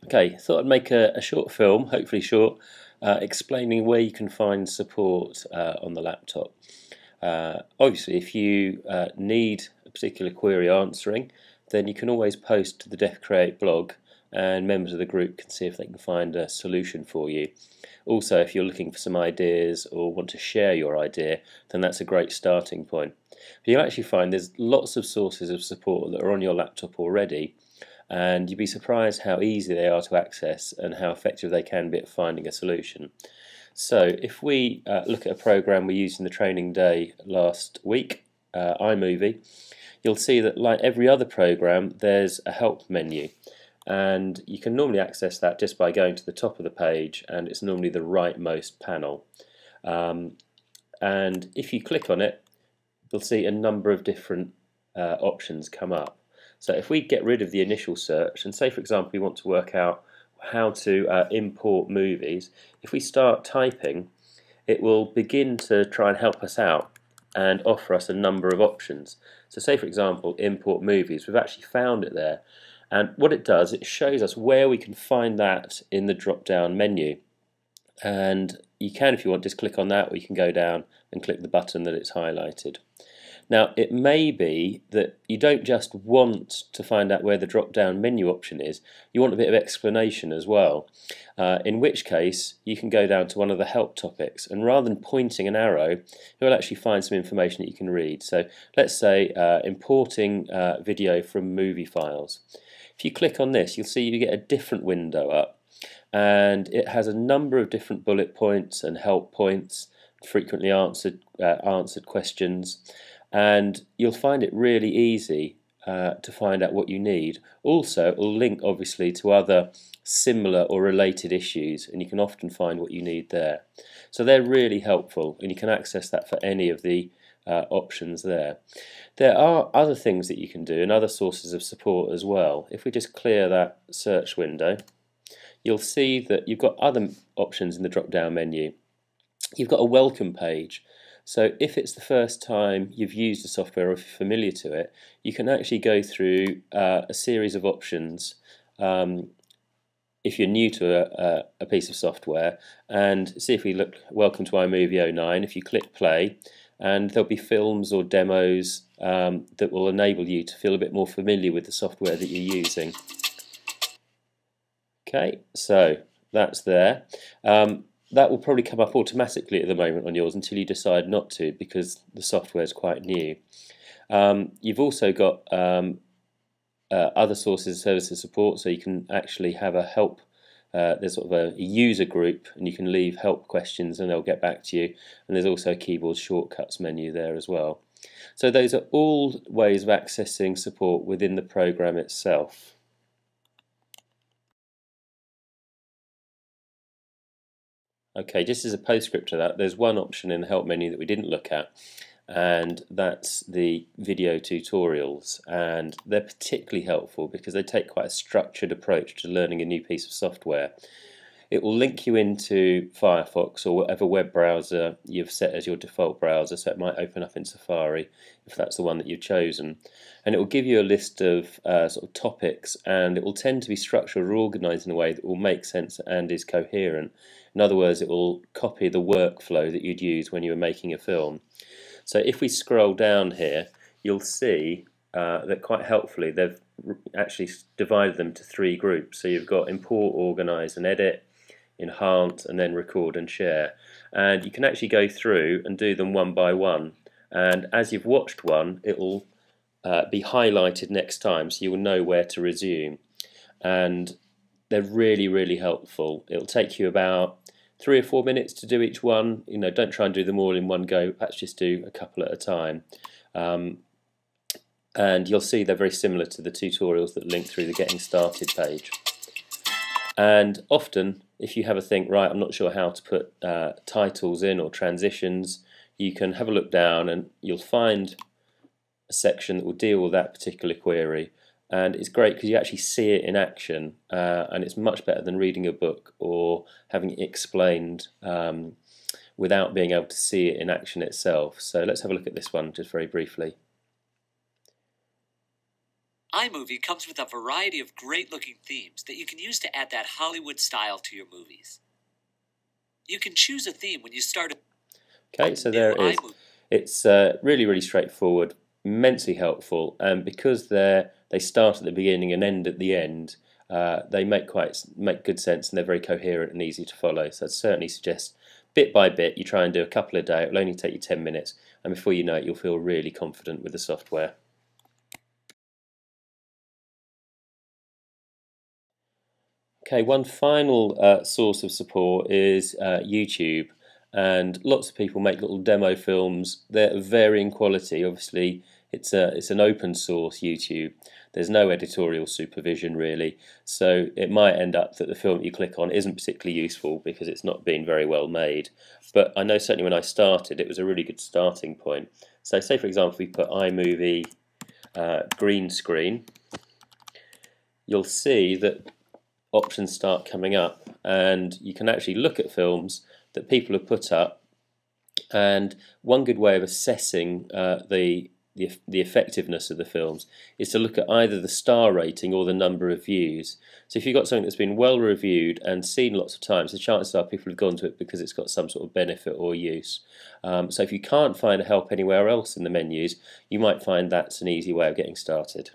Okay, thought I'd make a short film, hopefully short, explaining where you can find support on the laptop. Obviously, if you need a particular query answering, then you can always post to the Def Create blog, and members of the group can see if they can find a solution for you. Also, if you're looking for some ideas or want to share your idea, then that's a great starting point. But you'll actually find there's lots of sources of support that are on your laptop already, and you'd be surprised how easy they are to access and how effective they can be at finding a solution. So if we look at a program we used in the training day last week, iMovie, you'll see that like every other program there's a help menu, and you can normally access that just by going to the top of the page, and it's normally the rightmost panel. And if you click on it, you'll see a number of different options come up. So if we get rid of the initial search and say for example we want to work out how to import movies, if we start typing it will begin to try and help us out and offer us a number of options. So say for example import movies, we've actually found it there, and what it does, it shows us where we can find that in the drop down menu, and you can, if you want, just click on that, or you can go down and click the button that it's highlighted. Now it may be that you don't just want to find out where the drop down menu option is, you want a bit of explanation as well, in which case you can go down to one of the help topics, and rather than pointing an arrow you'll actually find some information that you can read. So let's say importing video from movie files. If you click on this you'll see you get a different window up, and it has a number of different bullet points and help points, frequently answered questions, and you'll find it really easy to find out what you need. Also, it will link obviously to other similar or related issues, and you can often find what you need there. So they're really helpful, and you can access that for any of the options there. There are other things that you can do and other sources of support as well. If we just clear that search window, you'll see that you've got other options in the drop down menu. You've got a welcome page. So if it's the first time you've used the software or if you're familiar to it, you can actually go through a series of options if you're new to a piece of software, and see if we look welcome to iMovie 09. If you click play, and there'll be films or demos that will enable you to feel a bit more familiar with the software that you're using. Okay, so that's there. That will probably come up automatically at the moment on yours until you decide not to, because the software is quite new. You've also got other sources of services support, so you can actually have a help. There's sort of a user group, and you can leave help questions and they'll get back to you, and there's also a keyboard shortcuts menu there as well. So those are all ways of accessing support within the program itself. Okay, just as a postscript to that, there's one option in the help menu that we didn't look at, and that's the video tutorials, and they're particularly helpful because they take quite a structured approach to learning a new piece of software. It will link you into Firefox or whatever web browser you've set as your default browser, so it might open up in Safari if that's the one that you've chosen, and it will give you a list of sort of topics, and it will tend to be structured or organised in a way that will make sense and is coherent. In other words, it will copy the workflow that you'd use when you were making a film. So if we scroll down here, you'll see that quite helpfully they've actually divided them to three groups. So you've got import, organise and edit, enhance, and then record and share. And you can actually go through and do them one by one. And as you've watched one, it will be highlighted next time, so you will know where to resume. And they're really, really helpful. It'll take you about 3 or 4 minutes to do each one. You know, don't try and do them all in one go. Perhaps just do a couple at a time. And you'll see they're very similar to the tutorials that link through the Getting Started page. And often, if you have a think, right, I'm not sure how to put titles in or transitions, you can have a look down and you'll find a section that will deal with that particular query. And it's great because you actually see it in action, and it's much better than reading a book or having it explained without being able to see it in action itself. So let's have a look at this one just very briefly. iMovie comes with a variety of great-looking themes that you can use to add that Hollywood style to your movies. You can choose a theme when you start. Okay, so there it is. It's really, really straightforward, immensely helpful, and because they start at the beginning and end at the end, they make good sense, and they're very coherent and easy to follow. So I'd certainly suggest bit by bit you try and do a couple a day. It will only take you 10 minutes, and before you know it, you'll feel really confident with the software. Okay, one final source of support is YouTube, and lots of people make little demo films. They're of varying quality. Obviously, it's an open source YouTube. There's no editorial supervision really, so it might end up that the film that you click on isn't particularly useful because it's not been very well made. But I know certainly when I started, it was a really good starting point. So, say for example, we put iMovie green screen, you'll see that options start coming up, and you can actually look at films that people have put up. And one good way of assessing the effectiveness of the films is to look at either the star rating or the number of views. So if you've got something that's been well reviewed and seen lots of times, the chances are people have gone to it because it's got some sort of benefit or use. So if you can't find a help anywhere else in the menus, you might find that's an easy way of getting started.